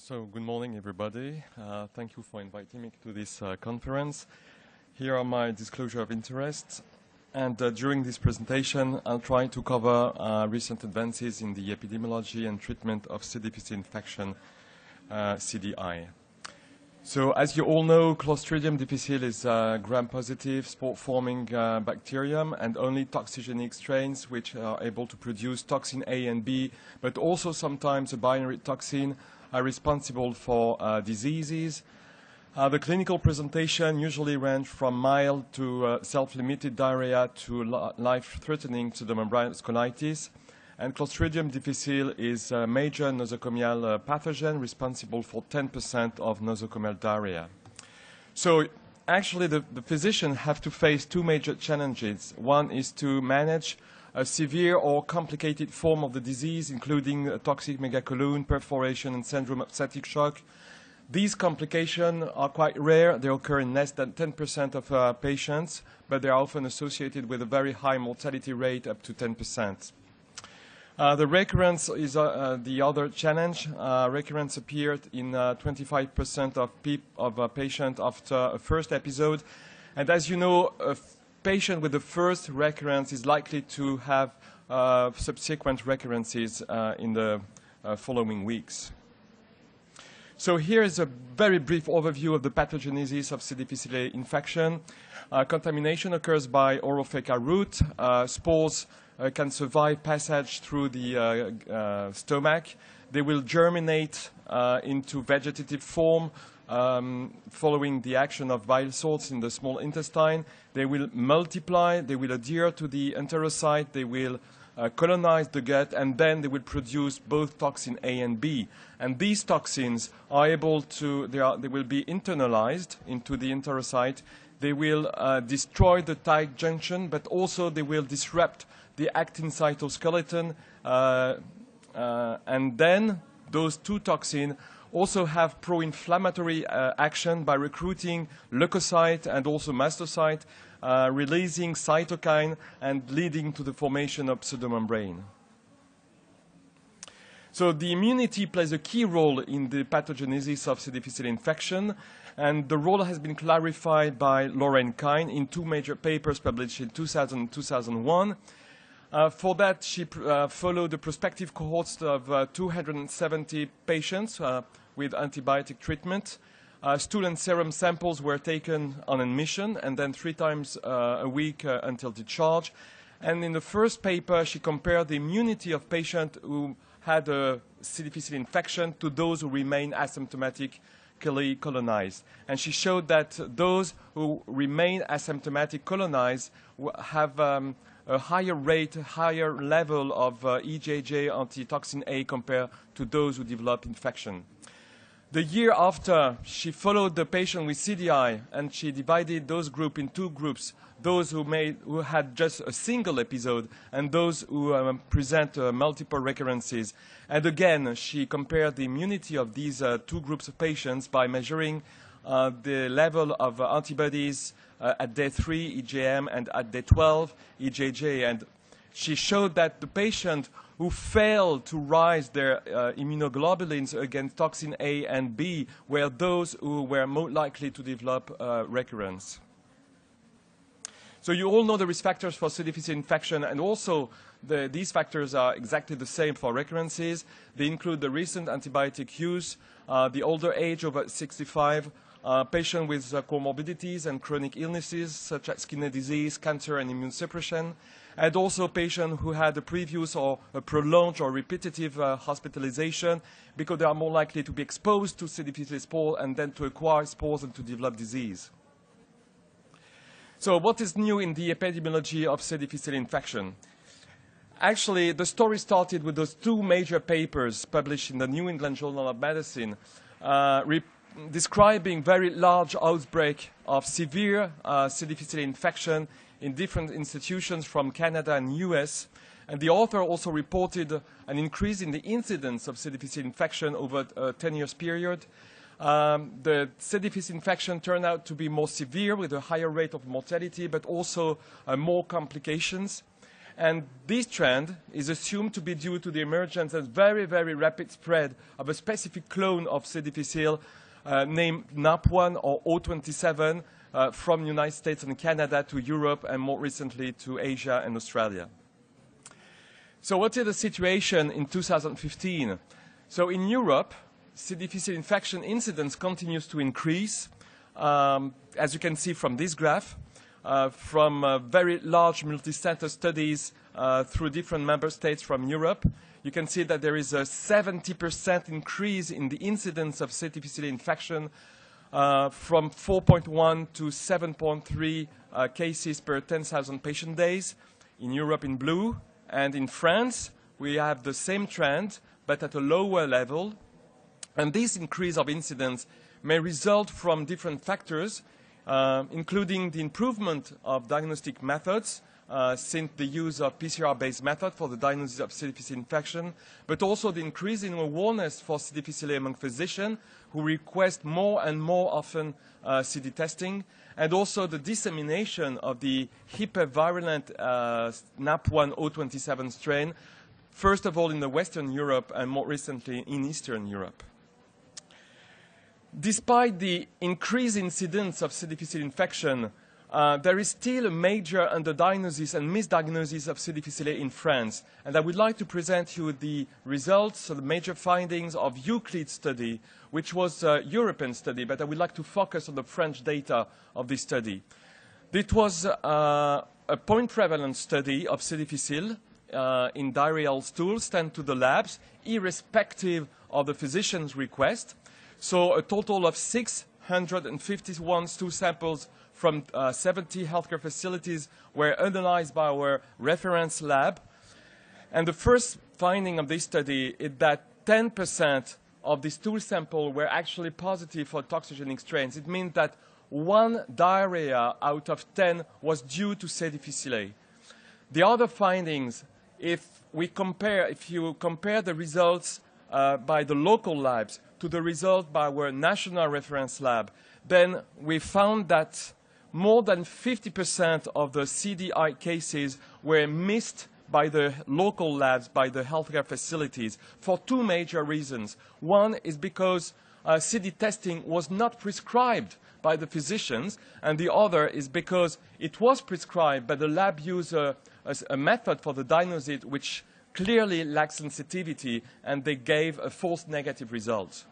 So good morning, everybody. Thank you for inviting me to this conference. Here are my disclosure of interests. And during this presentation, I'll try to cover recent advances in the epidemiology and treatment of C. difficile infection, CDI. So as you all know, Clostridium difficile is a gram-positive, spore-forming bacterium, and only toxigenic strains which are able to produce toxin A and B, but also sometimes a binary toxin, are responsible for diseases. The clinical presentation usually range from mild to self-limited diarrhea to life-threatening pseudomembranous colitis. And Clostridium difficile is a major nosocomial pathogen responsible for 10% of nosocomial diarrhea. So actually the physicians have to face two major challenges. One is to manage a severe or complicated form of the disease, including toxic megacolon, perforation, and syndrome of septic shock. These complications are quite rare. They occur in less than 10% of patients, but they are often associated with a very high mortality rate, up to 10%. The recurrence is the other challenge. Recurrence appeared in 25% of patients after a first episode. And as you know, a patient with the first recurrence is likely to have subsequent recurrences in the following weeks. So here is a very brief overview of the pathogenesis of C. difficile infection. Contamination occurs by orophacal route. Spores can survive passage through the stomach. They will germinate into vegetative form following the action of bile salts in the small intestine. They will multiply, they will adhere to the enterocyte, they will colonize the gut, and then they will produce both toxin A and B. And these toxins are able to, they will be internalized into the enterocyte. They will destroy the tight junction, but also they will disrupt the actin cytoskeleton. And then those two toxins also have pro-inflammatory action by recruiting leukocyte and also mastocyte, releasing cytokine and leading to the formation of pseudomembrane. So the immunity plays a key role in the pathogenesis of C. difficile infection, and the role has been clarified by Lorraine Kine in two major papers published in 2000 and 2001. For that, she followed the prospective cohorts of 270 patients with antibiotic treatment. Stool and serum samples were taken on admission and then 3 times a week until discharge. And in the first paper, she compared the immunity of patients who had a C. difficile infection to those who remain asymptomatically colonized. And she showed that those who remain asymptomatic colonized have a higher rate, higher level of EJJ antitoxin A compared to those who develop infection. The year after, she followed the patient with CDI, and she divided those groups in two groups, those who had just a single episode and those who present multiple recurrences. And again, she compared the immunity of these two groups of patients by measuring the level of antibodies at day 3, EJM, and at day 12, EJJ. And she showed that the patient who failed to rise their immunoglobulins against toxin A and B were those who were more likely to develop recurrence. So you all know the risk factors for C. difficile infection, and also these factors are exactly the same for recurrences. They include the recent antibiotic use, the older age over 65, patients with comorbidities and chronic illnesses such as kidney disease, cancer, and immune suppression, and also patients who had a previous or a prolonged or repetitive hospitalization, because they are more likely to be exposed to C. difficile spores and then to acquire spores and to develop disease. So what is new in the epidemiology of C. difficile infection? Actually, the story started with those two major papers published in the New England Journal of Medicine, describing very large outbreak of severe C. difficile infection in different institutions from Canada and US. And the author also reported an increase in the incidence of C. difficile infection over a 10-year period. The C. difficile infection turned out to be more severe with a higher rate of mortality, but also more complications. And this trend is assumed to be due to the emergence and very, very rapid spread of a specific clone of C. difficile named NAP1 or O27 from the United States and Canada to Europe and more recently to Asia and Australia. So what is the situation in 2015? So in Europe, C. difficile infection incidence continues to increase, as you can see from this graph. From very large multi-center studies through different member states from Europe. You can see that there is a 70% increase in the incidence of C. difficile infection from 4.1 to 7.3 cases per 10,000 patient days in Europe in blue. And in France, we have the same trend, but at a lower level. And this increase of incidence may result from different factors, including the improvement of diagnostic methods, since the use of PCR-based method for the diagnosis of C. difficile infection, but also the increasing awareness for C. difficile among physicians who request more and more often CD testing, and also the dissemination of the hypervirulent NAP1 O27 strain, first of all in the Western Europe and more recently in Eastern Europe. Despite the increased incidence of C. difficile infection, there is still a major underdiagnosis and misdiagnosis of C. difficile in France. And I would like to present you the results, the major findings of Euclid study, which was a European study, but I would like to focus on the French data of this study. It was a point prevalence study of C. difficile in diarrheal stools sent to the labs, irrespective of the physician's request. So a total of 651 stool samples from 70 healthcare facilities were analyzed by our reference lab. And the first finding of this study is that 10% of the stool sample were actually positive for toxigenic strains. It means that one diarrhea out of 10 was due to C. difficile. The other findings, if you compare the results by the local labs to the result by our national reference lab, then we found that more than 50% of the CDI cases were missed by the local labs, by the healthcare facilities, for two major reasons. One is because CD testing was not prescribed by the physicians, and the other is because it was prescribed, but the lab used a method for the diagnosis which clearly lacks sensitivity, and they gave a false negative result.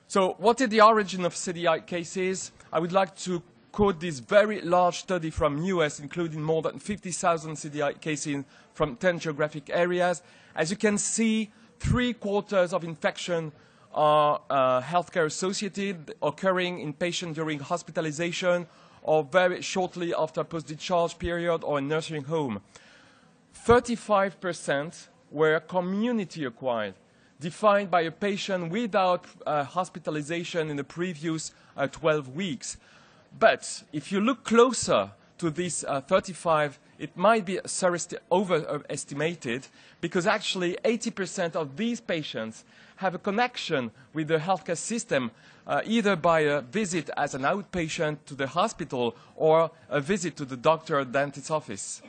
So what is the origin of CDI cases? I would like to quote this very large study from US, including more than 50,000 CDI cases from 10 geographic areas. As you can see, 3/4 of infection are healthcare associated, occurring in patients during hospitalization or very shortly after post-discharge period or in nursing home. 35% were community acquired, defined by a patient without hospitalization in the previous 12 weeks. But if you look closer to this 35, it might be overestimated, because actually 80% of these patients have a connection with the healthcare system, either by a visit as an outpatient to the hospital or a visit to the doctor or dentist's office.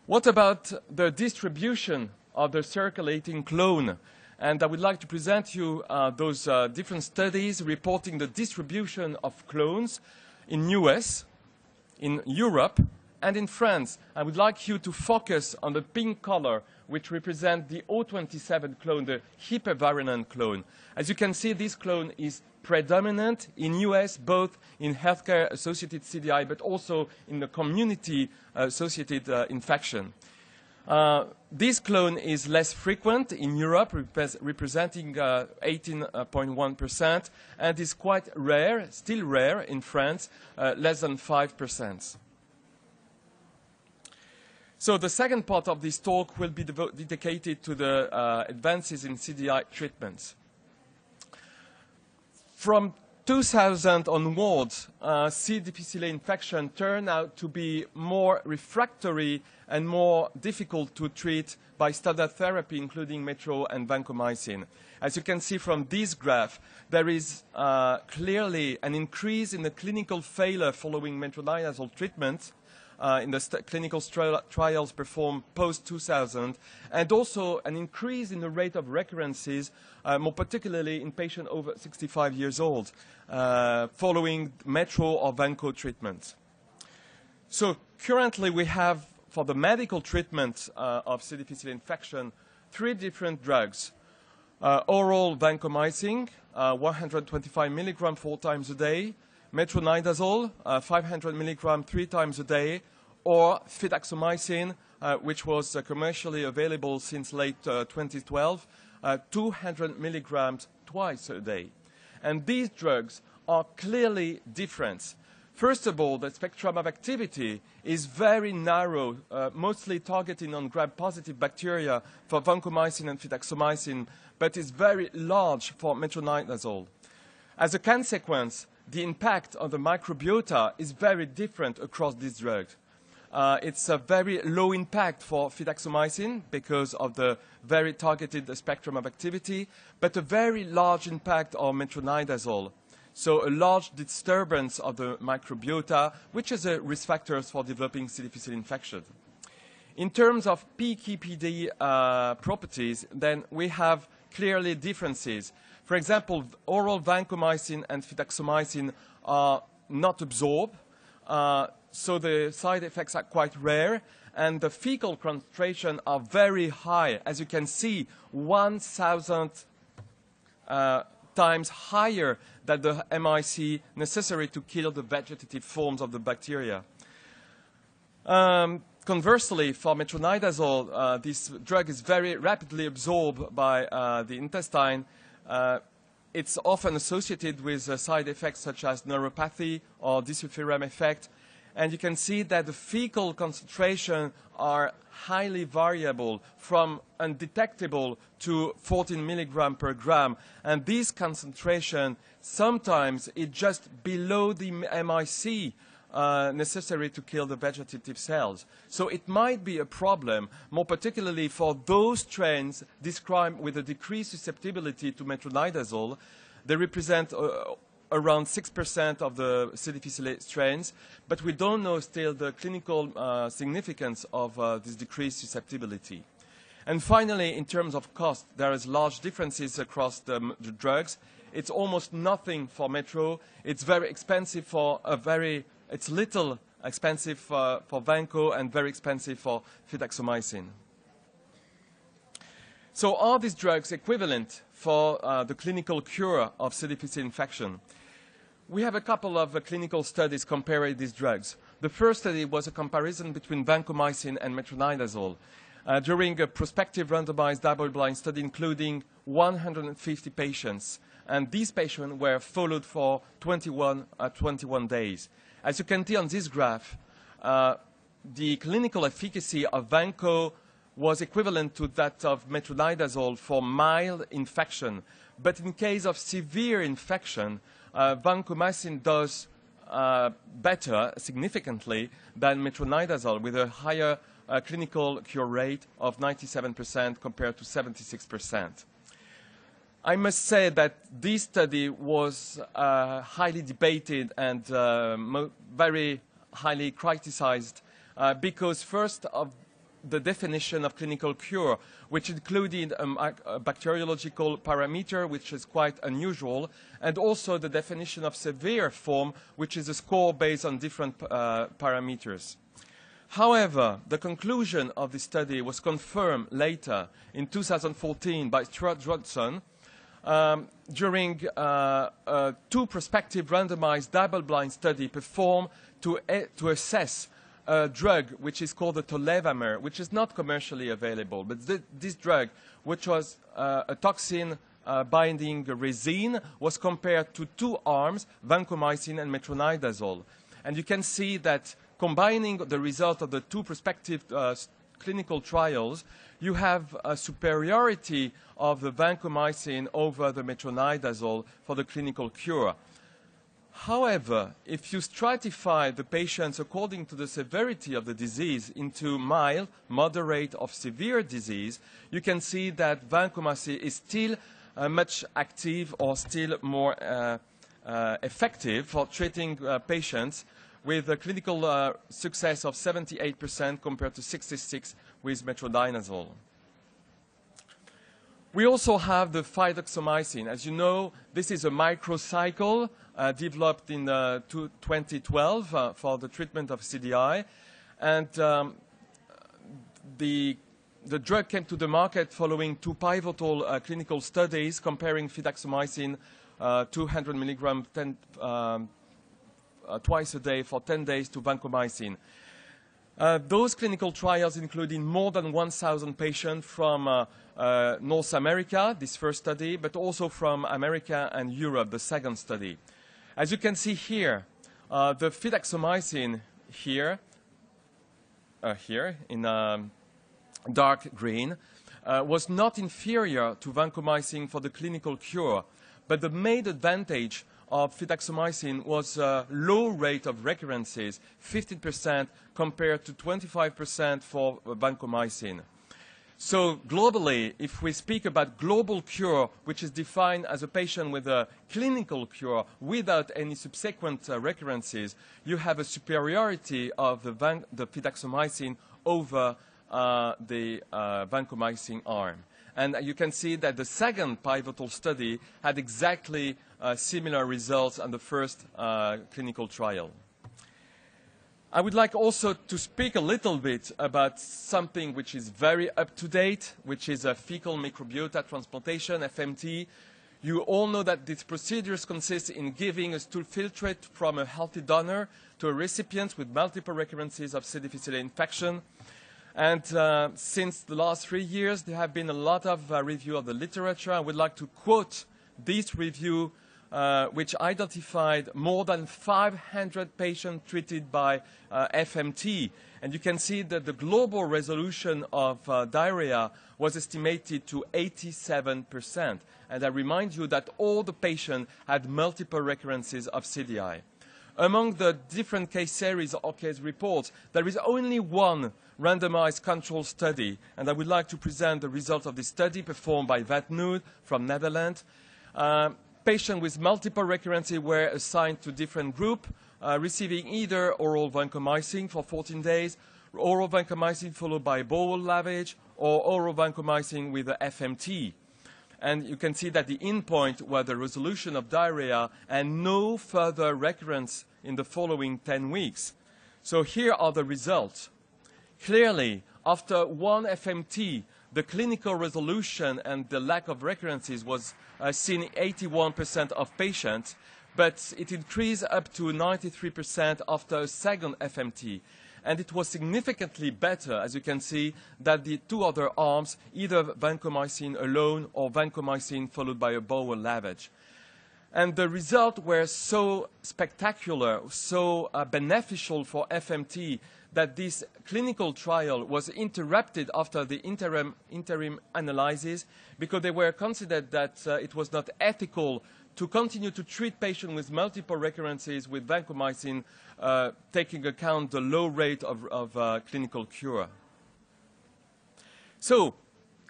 What about the distribution of the circulating clone? And I would like to present you those different studies reporting the distribution of clones in US, in Europe, and in France. I would like you to focus on the pink color, which represents the O27 clone, the hypervirulent clone. As you can see, this clone is predominant in US, both in healthcare-associated CDI, but also in the community-associated infection. This clone is less frequent in Europe, representing 18.1%, and is quite rare, still rare in France, less than 5%. So the second part of this talk will be dedicated to the advances in CDI treatments. From 2000 onwards, C. difficile infection turned out to be more refractory and more difficult to treat by standard therapy, including metro and vancomycin. As you can see from this graph, there is clearly an increase in the clinical failure following metronidazole treatment, in the clinical trials performed post-2000, and also an increase in the rate of recurrences, more particularly in patients over 65 years old, following metro or vanco treatment. So currently we have, for the medical treatment of C. difficile infection, 3 different drugs. Oral vancomycin, 125 milligram 4 times a day, metronidazole, 500 milligram 3 times a day, or fidaxomicin, which was commercially available since late 2012, 200 milligrams twice a day. And these drugs are clearly different. First of all, the spectrum of activity is very narrow, mostly targeting on gram-positive bacteria for vancomycin and fidaxomicin, but is very large for metronidazole. As a consequence, the impact on the microbiota is very different across these drugs. It's a very low impact for fidaxomicin because of the very targeted spectrum of activity, but a very large impact on metronidazole. So a large disturbance of the microbiota, which is a risk factor for developing C. difficile infection. In terms of PKPD properties, then we have clearly differences. For example, oral vancomycin and fidaxomicin are not absorbed, so the side effects are quite rare, and the fecal concentration are very high. As you can see, 1,000 times higher than the MIC necessary to kill the vegetative forms of the bacteria. Conversely, for metronidazole, this drug is very rapidly absorbed by the intestine. It's often associated with side effects such as neuropathy or disulfiram effect. And you can see that the fecal concentration are highly variable from undetectable to 14 milligram per gram. And this concentration sometimes is just below the MIC necessary to kill the vegetative cells. So it might be a problem, more particularly for those strains described with a decreased susceptibility to metronidazole. They represent around 6% of the C. difficile strains, but we don't know still the clinical significance of this decreased susceptibility. And finally, in terms of cost, there is large differences across the drugs. It's almost nothing for metro. It's very expensive for it's little expensive for vanco and very expensive for fidaxomicin. So are these drugs equivalent for the clinical cure of C. difficile infection? We have a couple of clinical studies comparing these drugs. The first study was a comparison between vancomycin and metronidazole during a prospective randomized double-blind study including 150 patients. And these patients were followed for 21 days. As you can see on this graph, the clinical efficacy of vanco was equivalent to that of metronidazole for mild infection. But in case of severe infection, vancomycin does better significantly than metronidazole with a higher clinical cure rate of 97% compared to 76%. I must say that this study was highly debated and very highly criticized because first of the definition of clinical cure, which included a bacteriological parameter, which is quite unusual, and also the definition of severe form, which is a score based on different parameters. However, the conclusion of the study was confirmed later in 2014 by Stuart Johnson during 2 prospective randomized double-blind study performed to assess a drug which is called the tolevamir, which is not commercially available. But this drug, which was a toxin binding resin, was compared to 2 arms, vancomycin and metronidazole. And you can see that combining the result of the 2 prospective clinical trials, you have a superiority of the vancomycin over the metronidazole for the clinical cure. However, if you stratify the patients according to the severity of the disease into mild, moderate, or severe disease, you can see that vancomycin is still much active or still more effective for treating patients with a clinical success of 78% compared to 66% with metronidazole. We also have the fidaxomicin. As you know, this is a microcycle developed in 2012 for the treatment of CDI. And the drug came to the market following 2 pivotal clinical studies comparing fidaxomicin 200 milligram twice a day for 10 days to vancomycin. Those clinical trials including more than 1,000 patients from North America, this first study, but also from America and Europe, the second study. As you can see here, the fidaxomicin here in dark green, was not inferior to vancomycin for the clinical cure, but the main advantage of fidaxomicin was a low rate of recurrences, 15% compared to 25% for vancomycin. So globally, if we speak about global cure, which is defined as a patient with a clinical cure without any subsequent recurrences, you have a superiority of the fidaxomicin over the vancomycin arm. And you can see that the second pivotal study had exactly similar results on the first clinical trial. I would like also to speak a little bit about something which is very up-to-date, which is a fecal microbiota transplantation, FMT. You all know that these procedures consist in giving a stool filtrate from a healthy donor to a recipient with multiple recurrences of C. difficile infection. And since the last 3 years, there have been a lot of review of the literature. I would like to quote this review, which identified more than 500 patients treated by FMT. And you can see that the global resolution of diarrhea was estimated to 87%. And I remind you that all the patients had multiple recurrences of CDI. Among the different case series or case reports, there is only one randomized control study, and I would like to present the results of this study performed by Van Noot from Netherlands. Patients with multiple recurrences were assigned to different groups, receiving either oral vancomycin for 14 days, oral vancomycin followed by bowel lavage, or oral vancomycin with the FMT. And you can see that the endpoint was the resolution of diarrhea and no further recurrence in the following 10 weeks. So here are the results. Clearly, after one FMT, the clinical resolution and the lack of recurrences was seen in 81% of patients, but it increased up to 93% after a second FMT. And it was significantly better, as you can see, than the 2 other arms, either vancomycin alone or vancomycin followed by a bowel lavage. And the results were so spectacular, so beneficial for FMT, that this clinical trial was interrupted after the interim analysis because they were considered that it was not ethical to continue to treat patients with multiple recurrences with vancomycin, taking account the low rate of clinical cure. So,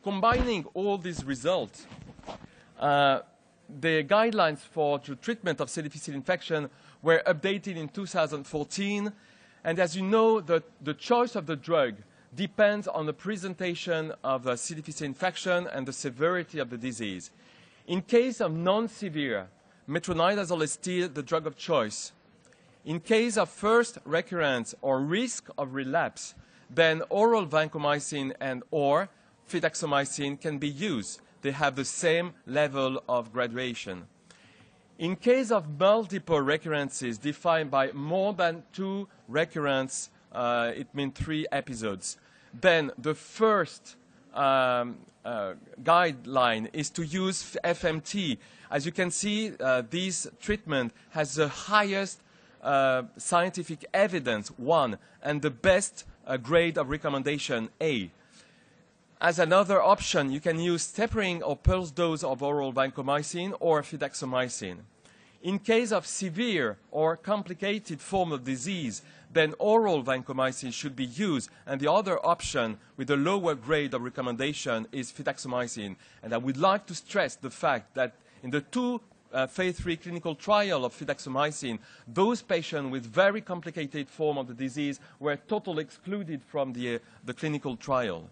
combining all these results, the guidelines for the treatment of C. difficile infection were updated in 2014. And as you know, the choice of the drug depends on the presentation of a C. difficile infection and the severity of the disease. In case of non-severe, metronidazole is still the drug of choice. In case of first recurrence or risk of relapse, then oral vancomycin and or fidaxomicin can be used. They have the same level of graduation. In case of multiple recurrences defined by more than 2 recurrences, it means 3 episodes, then the first guideline is to use FMT. As you can see, this treatment has the highest scientific evidence, 1, and the best grade of recommendation, A. As another option, you can use tapering or pulse dose of oral vancomycin or fidaxomicin. In case of severe or complicated form of disease, then oral vancomycin should be used, and the other option with a lower grade of recommendation is fidaxomicin. And I would like to stress the fact that in the 2 phase 3 clinical trial of fidaxomicin, those patients with very complicated form of the disease were totally excluded from the clinical trial.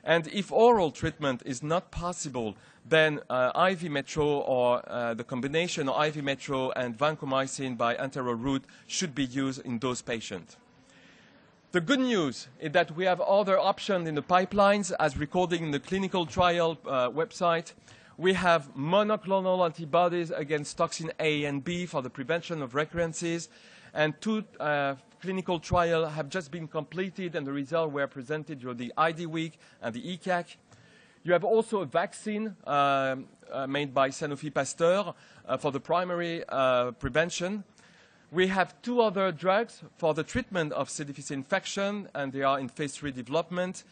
And if oral treatment is not possible, then IV metro or the combination of IV metro and vancomycin by enteral route should be used in those patients. The good news is that we have other options in the pipelines, as recorded in the clinical trial website. We have monoclonal antibodies against toxin A and B for the prevention of recurrences, and 2 clinical trials have just been completed, and the results were presented during the ID week and the ECAC. You have also a vaccine made by Sanofi Pasteur for the primary prevention. We have 2 other drugs for the treatment of C. difficile infection, and they are in phase 3 development.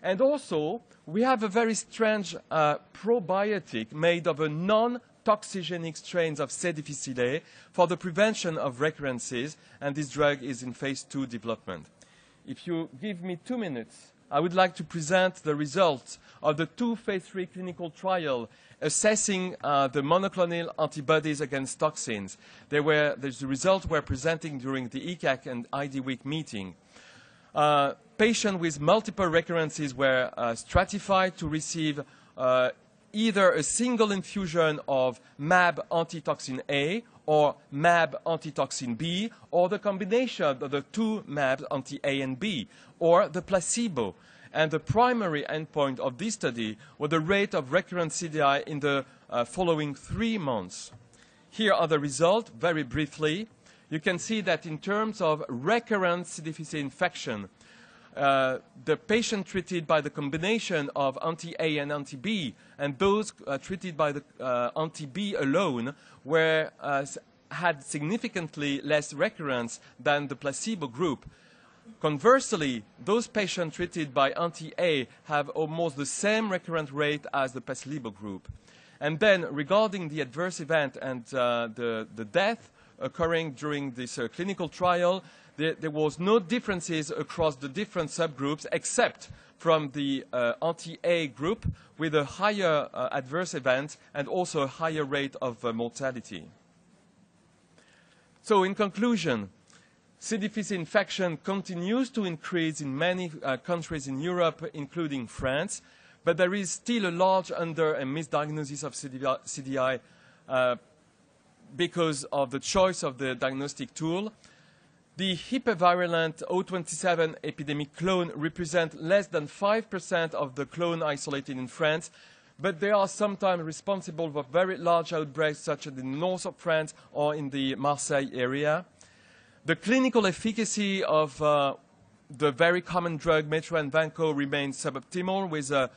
And also, we have a very strange probiotic made of a non-toxigenic strains of C. difficile for the prevention of recurrences, and this drug is in phase 2 development. If you give me 2 minutes, I would like to present the results of the 2 phase 3 clinical trials assessing the monoclonal antibodies against toxins. The results were presented during the ECAC and ID week meeting. Patients with multiple recurrences were stratified to receive either a single infusion of MAB antitoxin A or MAB antitoxin B, or the combination of the 2 MABs anti-A and B, or the placebo. And the primary endpoint of this study was the rate of recurrent CDI in the following 3 months. Here are the results, very briefly. You can see that in terms of recurrent C. difficile infection, the patient treated by the combination of anti-A and anti-B, and those treated by the anti-B alone had significantly less recurrence than the placebo group. Conversely, those patients treated by anti-A have almost the same recurrent rate as the placebo group. And then, regarding the adverse event and the death occurring during this clinical trial, there was no differences across the different subgroups, except from the anti-A group, with a higher adverse event and also a higher rate of mortality. So, in conclusion, C. difficile infection continues to increase in many countries in Europe, including France, but there is still a large under- and misdiagnosis of CDI because of the choice of the diagnostic tool. The hypervirulent O27 epidemic clone represents less than 5% of the clone isolated in France, but they are sometimes responsible for very large outbreaks, such as in the north of France or in the Marseille area. The clinical efficacy of the very common drug Metro and Vanco remains suboptimal, with a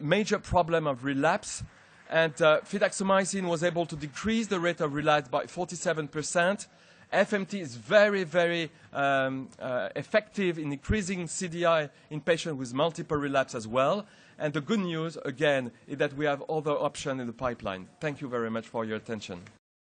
major problem of relapse. And fidaxomicin was able to decrease the rate of relapse by 47%. FMT is very, very effective in decreasing CDI in patients with multiple relapse as well. And the good news, again, is that we have other options in the pipeline. Thank you very much for your attention.